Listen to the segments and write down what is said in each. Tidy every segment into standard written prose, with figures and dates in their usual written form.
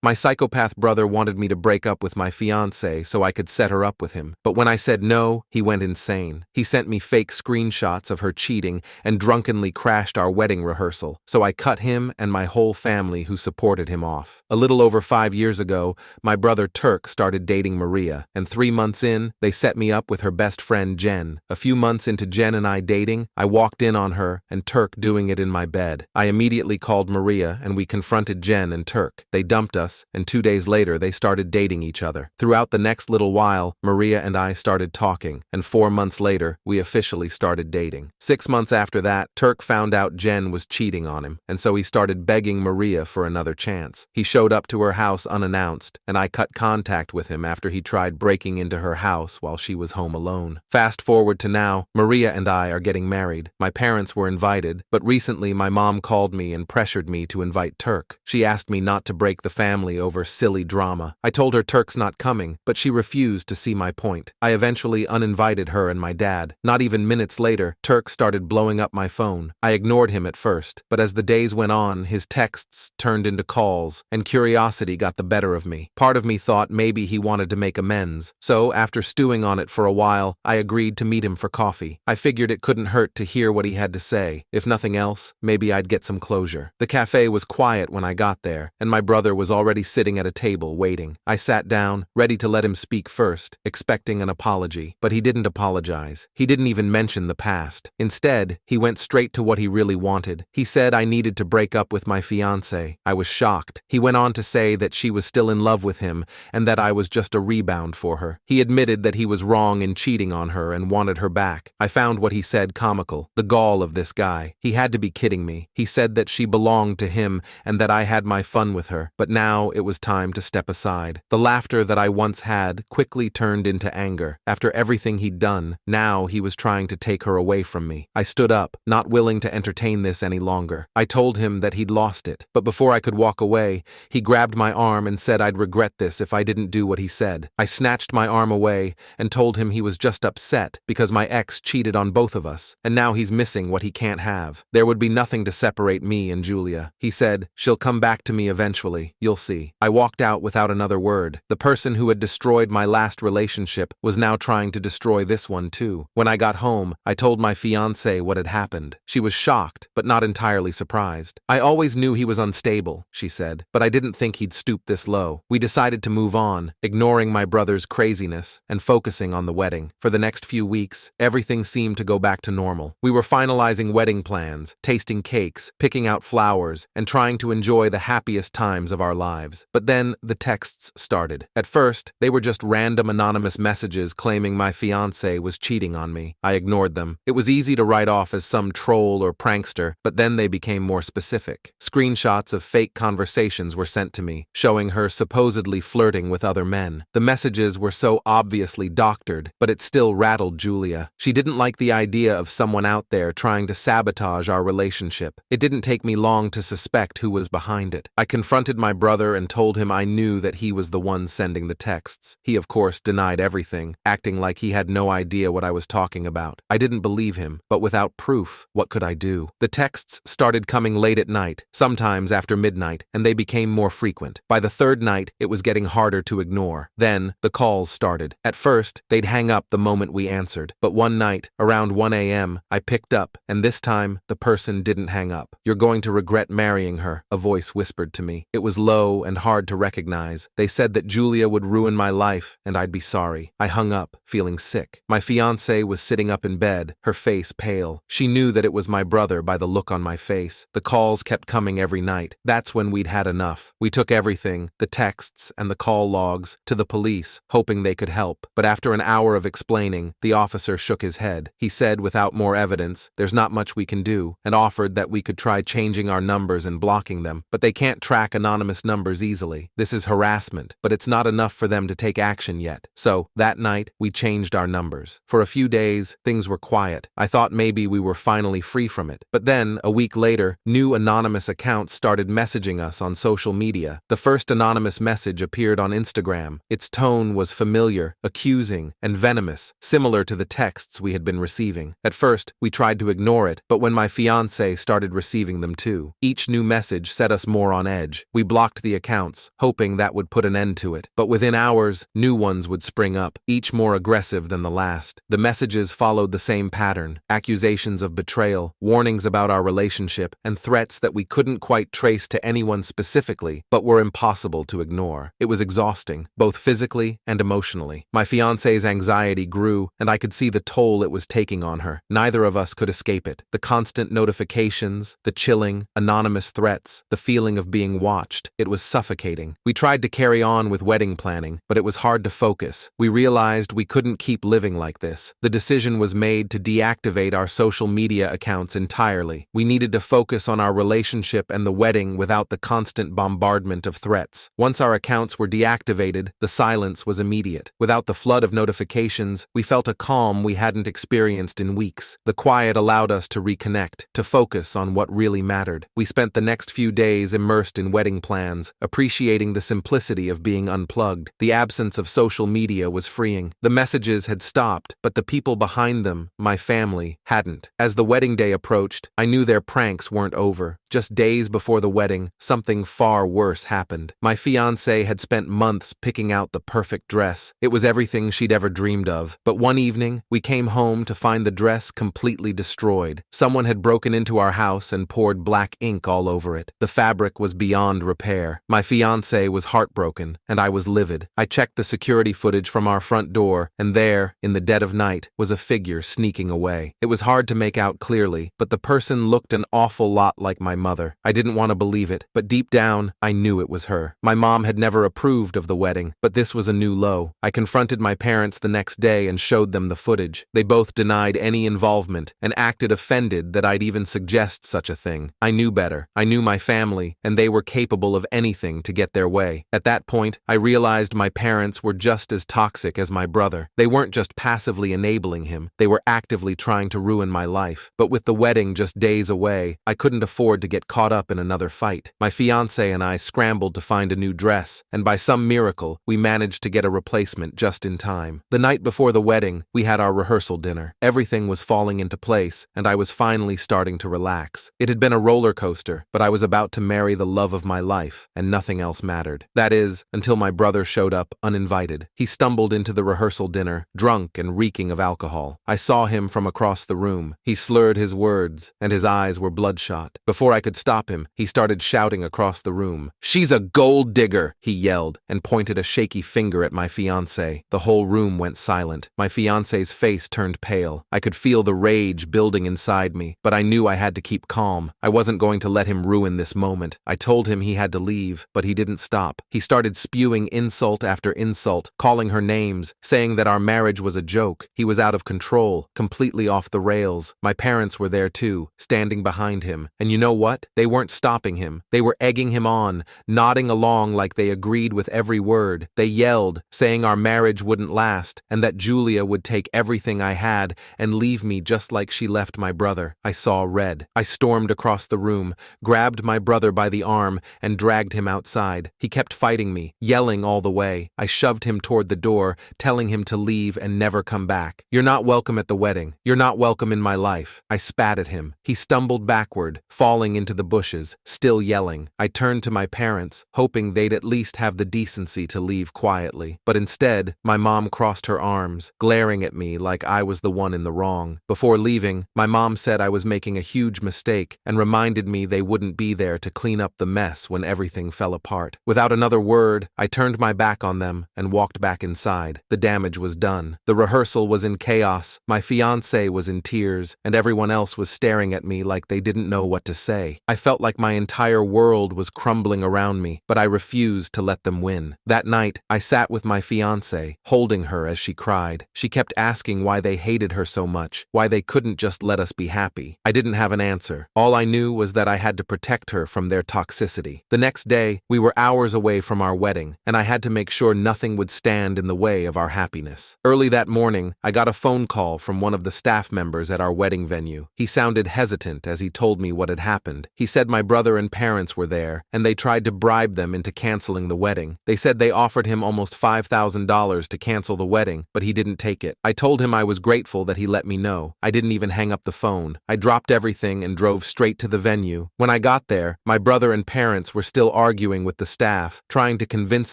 My psychopath brother wanted me to break up with my fiancée so I could set her up with him, but when I said no, he went insane. He sent me fake screenshots of her cheating and drunkenly crashed our wedding rehearsal, so I cut him and my whole family who supported him off. A little over 5 years ago, my brother Turk started dating Maria, and 3 months in, they set me up with her best friend Jen. A few months into Jen and I dating, I walked in on her and Turk doing it in my bed. I immediately called Maria and we confronted Jen and Turk. They dumped us, and 2 days later they started dating each other. Throughout the next little while, Maria and I started talking, and 4 months later, we officially started dating. 6 months after that, Turk found out Jen was cheating on him, and so he started begging Maria for another chance. He showed up to her house unannounced, and I cut contact with him after he tried breaking into her house while she was home alone. Fast forward to now, Maria and I are getting married. My parents were invited, but recently my mom called me and pressured me to invite Turk. She asked me not to break the family over silly drama. I told her Turk's not coming, but she refused to see my point. I eventually uninvited her and my dad. Not even minutes later, Turk started blowing up my phone. I ignored him at first, but as the days went on, his texts turned into calls, and curiosity got the better of me. Part of me thought maybe he wanted to make amends, so after stewing on it for a while, I agreed to meet him for coffee. I figured it couldn't hurt to hear what he had to say. If nothing else, maybe I'd get some closure. The cafe was quiet when I got there, and my brother was already sitting at a table waiting. I sat down, ready to let him speak first, expecting an apology. But he didn't apologize. He didn't even mention the past. Instead, he went straight to what he really wanted. He said I needed to break up with my fiancée. I was shocked. He went on to say that she was still in love with him and that I was just a rebound for her. He admitted that he was wrong in cheating on her and wanted her back. I found what he said comical. The gall of this guy. He had to be kidding me. He said that she belonged to him and that I had my fun with her, but now it was time to step aside. The laughter that I once had quickly turned into anger. After everything he'd done, now he was trying to take her away from me. I stood up, not willing to entertain this any longer. I told him that he'd lost it, but before I could walk away, he grabbed my arm and said I'd regret this if I didn't do what he said. I snatched my arm away and told him he was just upset because my ex cheated on both of us, and now he's missing what he can't have. There would be nothing to separate me and Julia. He said, she'll come back to me eventually, you'll see. I walked out without another word. The person who had destroyed my last relationship was now trying to destroy this one too. When I got home, I told my fiancée what had happened. She was shocked, but not entirely surprised. I always knew he was unstable, she said, but I didn't think he'd stoop this low. We decided to move on, ignoring my brother's craziness and focusing on the wedding. For the next few weeks, everything seemed to go back to normal. We were finalizing wedding plans, tasting cakes, picking out flowers, and trying to enjoy the happiest times of our lives. But then the texts started. At first, they were just random anonymous messages claiming my fiancé was cheating on me. I ignored them. It was easy to write off as some troll or prankster, but then they became more specific. Screenshots of fake conversations were sent to me, showing her supposedly flirting with other men. The messages were so obviously doctored, but it still rattled Julia. She didn't like the idea of someone out there trying to sabotage our relationship. It didn't take me long to suspect who was behind it. I confronted my brother and told him I knew that he was the one sending the texts. He, of course, denied everything, acting like he had no idea what I was talking about. I didn't believe him, but without proof, what could I do? The texts started coming late at night, sometimes after midnight, and they became more frequent. By the third night, it was getting harder to ignore. Then, the calls started. At first, they'd hang up the moment we answered, but one night, around 1 a.m., I picked up, and this time, the person didn't hang up. You're going to regret marrying her, a voice whispered to me. It was low and hard to recognize. They said that Julia would ruin my life, and I'd be sorry. I hung up, feeling sick. My fiancée was sitting up in bed, her face pale. She knew that it was my brother by the look on my face. The calls kept coming every night. That's when we'd had enough. We took everything, the texts and the call logs, to the police, hoping they could help. But after an hour of explaining, the officer shook his head. He said without more evidence, there's not much we can do, and offered that we could try changing our numbers and blocking them, but they can't track anonymous numbers easily. This is harassment, but it's not enough for them to take action yet. So, that night, we changed our numbers. For a few days, things were quiet. I thought maybe we were finally free from it. But then, a week later, new anonymous accounts started messaging us on social media. The first anonymous message appeared on Instagram. Its tone was familiar, accusing, and venomous, similar to the texts we had been receiving. At first, we tried to ignore it, but when my fiancé started receiving them too, each new message set us more on edge. We blocked the the accounts, hoping that would put an end to it. But within hours, new ones would spring up, each more aggressive than the last. The messages followed the same pattern: accusations of betrayal, warnings about our relationship, and threats that we couldn't quite trace to anyone specifically, but were impossible to ignore. It was exhausting, both physically and emotionally. My fiancé's anxiety grew, and I could see the toll it was taking on her. Neither of us could escape it. The constant notifications, the chilling, anonymous threats, the feeling of being watched. It was suffocating. We tried to carry on with wedding planning, but it was hard to focus. We realized we couldn't keep living like this. The decision was made to deactivate our social media accounts entirely. We needed to focus on our relationship and the wedding without the constant bombardment of threats. Once our accounts were deactivated, the silence was immediate. Without the flood of notifications, we felt a calm we hadn't experienced in weeks. The quiet allowed us to reconnect, to focus on what really mattered. We spent the next few days immersed in wedding plans, appreciating the simplicity of being unplugged. The absence of social media was freeing. The messages had stopped, but the people behind them, my family, hadn't. As the wedding day approached, I knew their pranks weren't over. Just days before the wedding, something far worse happened. My fiancé had spent months picking out the perfect dress. It was everything she'd ever dreamed of. But one evening, we came home to find the dress completely destroyed. Someone had broken into our house and poured black ink all over it. The fabric was beyond repair. My fiancé was heartbroken, and I was livid. I checked the security footage from our front door, and there, in the dead of night, was a figure sneaking away. It was hard to make out clearly, but the person looked an awful lot like my mother. I didn't want to believe it, but deep down, I knew it was her. My mom had never approved of the wedding, but this was a new low. I confronted my parents the next day and showed them the footage. They both denied any involvement and acted offended that I'd even suggest such a thing. I knew better. I knew my family, and they were capable of anything to get their way. At that point, I realized my parents were just as toxic as my brother. They weren't just passively enabling him, they were actively trying to ruin my life. But with the wedding just days away, I couldn't afford to get caught up in another fight. My fiancé and I scrambled to find a new dress, and by some miracle, we managed to get a replacement just in time. The night before the wedding, we had our rehearsal dinner. Everything was falling into place, and I was finally starting to relax. It had been a roller coaster, but I was about to marry the love of my life, and nothing else mattered. That is, until my brother showed up uninvited. He stumbled into the rehearsal dinner, drunk and reeking of alcohol. I saw him from across the room. He slurred his words, and his eyes were bloodshot. Before I could stop him, he started shouting across the room. "She's a gold digger!" he yelled, and pointed a shaky finger at my fiancé. The whole room went silent. My fiancé's face turned pale. I could feel the rage building inside me, but I knew I had to keep calm. I wasn't going to let him ruin this moment. I told him he had to leave, but he didn't stop. He started spewing insult after insult, calling her names, saying that our marriage was a joke. He was out of control, completely off the rails. My parents were there too, standing behind him. And you know what? They weren't stopping him. They were egging him on, nodding along like they agreed with every word. They yelled, saying our marriage wouldn't last, and that Julia would take everything I had and leave me just like she left my brother. I saw red. I stormed across the room, grabbed my brother by the arm, and dragged him outside. He kept fighting me, yelling all the way. I shoved him toward the door, telling him to leave and never come back. "You're not welcome at the wedding. You're not welcome in my life." I spat at him. He stumbled backward, falling into the bushes, still yelling. I turned to my parents, hoping they'd at least have the decency to leave quietly. But instead, my mom crossed her arms, glaring at me like I was the one in the wrong. Before leaving, my mom said I was making a huge mistake and reminded me they wouldn't be there to clean up the mess when everything fell apart. Without another word, I turned my back on them and walked back inside. The damage was done. The rehearsal was in chaos, my fiancé was in tears, and everyone else was staring at me like they didn't know what to say. I felt like my entire world was crumbling around me, but I refused to let them win. That night, I sat with my fiancé, holding her as she cried. She kept asking why they hated her so much, why they couldn't just let us be happy. I didn't have an answer. All I knew was that I had to protect her from their toxicity. The next day, we were hours away from our wedding, and I had to make sure nothing would stand in the way of our happiness. Early that morning, I got a phone call from one of the staff members at our wedding venue. He sounded hesitant as he told me what had happened. He said my brother and parents were there, and they tried to bribe them into canceling the wedding. They said they offered him almost $5,000 to cancel the wedding, but he didn't take it. I told him I was grateful that he let me know. I didn't even hang up the phone. I dropped everything and drove straight to the venue. When I got there, my brother and parents were still arguing with the staff, trying to convince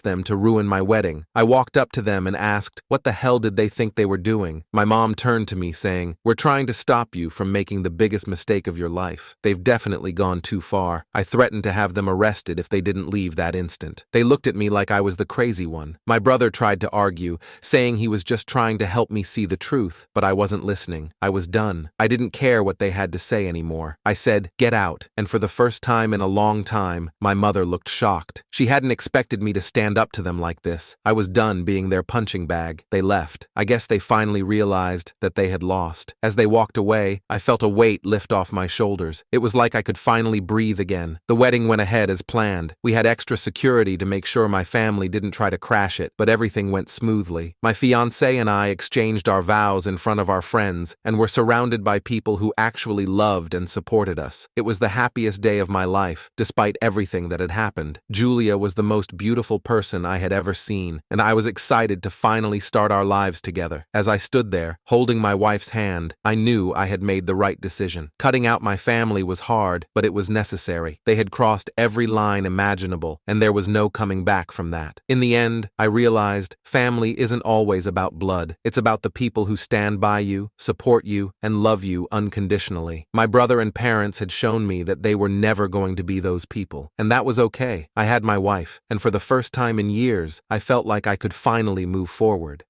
them to ruin my wedding. I walked up to them and asked, what the hell did they think they were doing? My mom turned to me saying, we're trying to stop you from making the biggest mistake of your life. They've definitely gone too far. I threatened to have them arrested if they didn't leave that instant. They looked at me like I was the crazy one. My brother tried to argue, saying he was just trying to help me see the truth, but I wasn't listening. I was done. I didn't care what they had to say anymore. I said, get out, and for the first time in a long time, my mother looked shocked. She hadn't expected me to stand up to them like this. I was done being their punching bag. They left. I guess they finally realized that they had lost. As they walked away, I felt a weight lift off my shoulders. It was like I could finally breathe again. The wedding went ahead as planned. We had extra security to make sure my family didn't try to crash it, but everything went smoothly. My fiancé and I exchanged our vows in front of our friends and were surrounded by people who actually loved and supported us. It was the happiest day of my life, despite everything that had happened. Julia was the most beautiful person I had ever seen, and I was excited to finally start our lives together. As I stood there, holding my wife's hand, I knew I had made the right decision. Cutting out my family was hard, but it was necessary. They had crossed every line imaginable, and there was no coming back from that. In the end, I realized family isn't always about blood. It's about the people who stand by you, support you, and love you unconditionally. My brother and parents had shown me that they were never going to be those people, and that was okay. I had my wife, and for the first time in years, I felt like I could finally move forward.